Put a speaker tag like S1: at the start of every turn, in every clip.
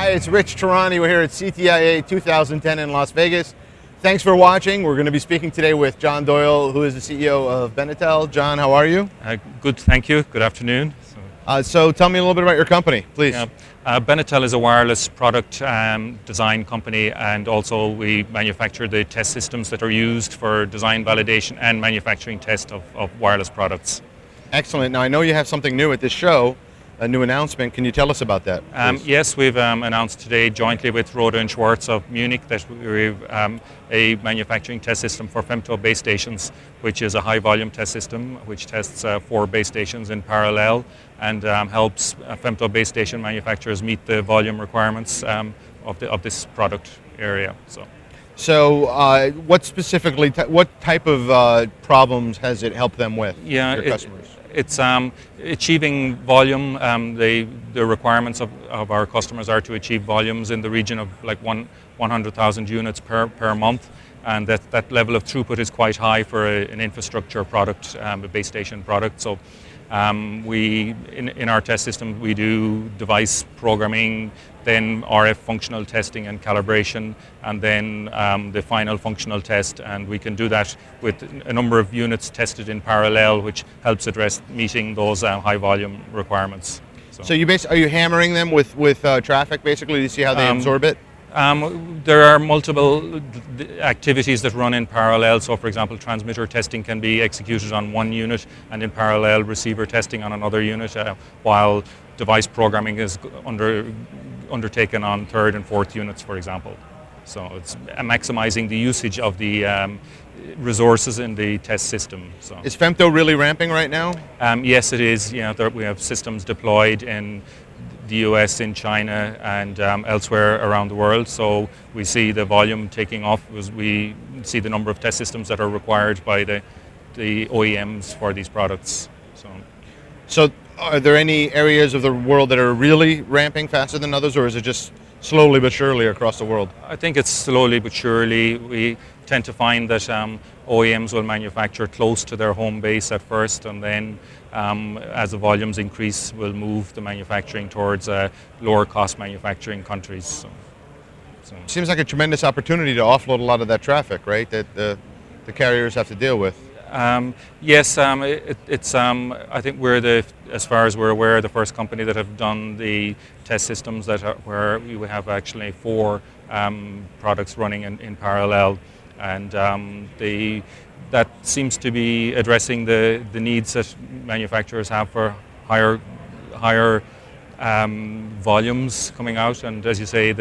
S1: Hi, it's Rich Tehrani. We're here at CTIA 2010 in Las Vegas. Thanks for watching. We're going to be speaking today with John Doyle, who is the CEO of Benetel. John, how are you?
S2: Good, thank you. Good afternoon.
S1: So tell me a little bit about your company, please.
S2: Benetel is a wireless product design company, and also we manufacture the test systems that are used for design validation and manufacturing test of wireless products.
S1: Excellent. Now, I know you have something new at this show, a new announcement. Can you tell us about that?
S2: Yes, we've announced today jointly with Rohde & Schwarz of Munich that we've a manufacturing test system for femto base stations, which is a high volume test system which tests 4 base stations in parallel and helps femto base station manufacturers meet the volume requirements of this product area.
S1: So what specifically, what type of problems has it helped them with, your customers?
S2: It's achieving volume. The requirements of our customers are to achieve volumes in the region of like 100,000 units per month, and that level of throughput is quite high for an infrastructure product, a base station product. So we in our test system we do device programming, then RF functional testing and calibration, and then the final functional test, and we can do that with a number of units tested in parallel, which helps address meeting those high volume requirements.
S1: So are you hammering them with traffic basically to see how they absorb it?
S2: There are multiple activities that run in parallel. So, for example, transmitter testing can be executed on one unit, and in parallel receiver testing on another unit, while device programming is undertaken on third and fourth units, for example. So it's maximizing the usage of the resources in the test system. So.
S1: Is femto really ramping right now?
S2: Yes, it is. We have systems deployed in the US, in China, and elsewhere around the world. So we see the volume taking off as we see the number of test systems that are required by the OEMs for these products.
S1: So are there any areas of the world that are really ramping faster than others, or is it just slowly but surely across the world?
S2: I think it's slowly but surely. We tend to find that OEMs will manufacture close to their home base at first, and then as the volumes increase, we'll move the manufacturing towards lower cost manufacturing countries.
S1: Seems like a tremendous opportunity to offload a lot of that traffic, right? That the carriers have to deal with.
S2: Yes, it's. I think we're as far as we're aware, the first company that have done the test systems where we have actually 4 products running in parallel, and that seems to be addressing the needs that manufacturers have for higher volumes coming out. And as you say,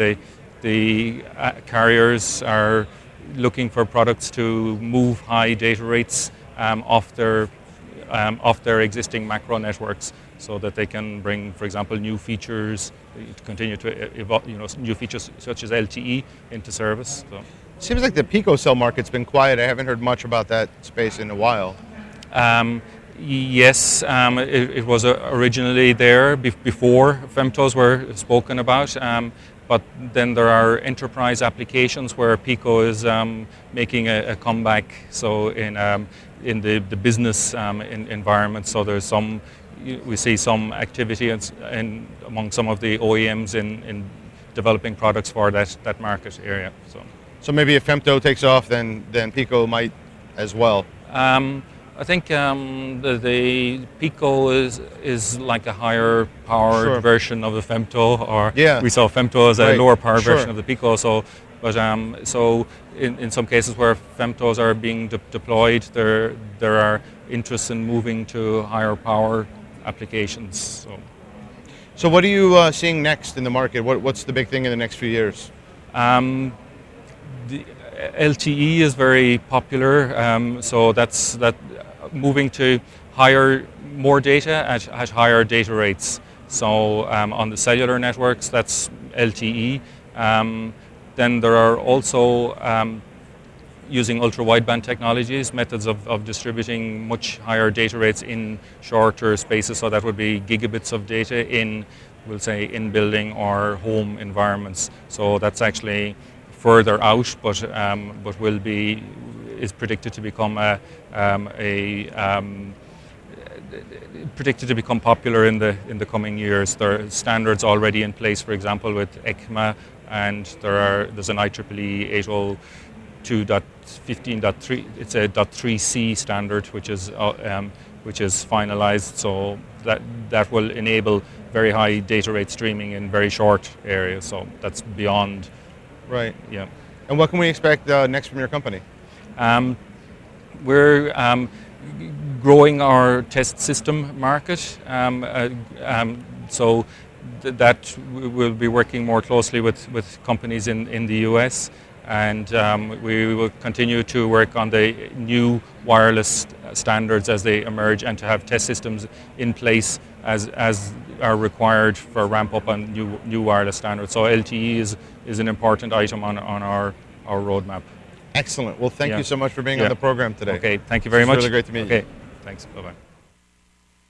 S2: the carriers are looking for products to move high data rates off their existing macro networks, so that they can bring, for example, new features, to continue to evolve, new features such as LTE into service. So.
S1: Seems like the Pico cell market's been quiet. I haven't heard much about that space in a while.
S2: Yes, it was originally there before femtos were spoken about. But then there are enterprise applications where Pico is making a comeback. So in the business environment, so there's we see some activity among some of the OEMs in developing products for that market area.
S1: So maybe if femto takes off, then Pico might as well.
S2: I think the Pico is like a higher powered version of the femto, or we saw femto as a lower power version of the Pico. So in some cases where femtos are being deployed, there are interests in moving to higher power applications.
S1: So what are you seeing next in the market? What's the big thing in the next few years?
S2: The LTE is very popular, so that's moving to more data at higher data rates. So on the cellular networks, that's LTE. Then there are also using ultra-wideband technologies, methods of distributing much higher data rates in shorter spaces. So that would be gigabits of data we'll say in building or home environments. So that's actually further out, but is predicted to become predicted to become popular in the coming years. There are standards already in place, for example, with ECMA, and there's an IEEE 802.15.3. It's a .3c standard, which is finalized. So that will enable very high data rate streaming in very short areas. So that's beyond.
S1: Right.
S2: Yeah.
S1: And what can we expect next from your company?
S2: We're growing our test system market, so that we'll be working more closely with companies in the US, and we will continue to work on the new wireless standards as they emerge, and to have test systems in place as are required for ramp up on new wireless standards. So LTE is an important item on our roadmap.
S1: Excellent. Well, thank you so much for being on the program today.
S2: Okay, thank you very much.
S1: It's really great to meet you.
S2: Okay, thanks. Bye-bye.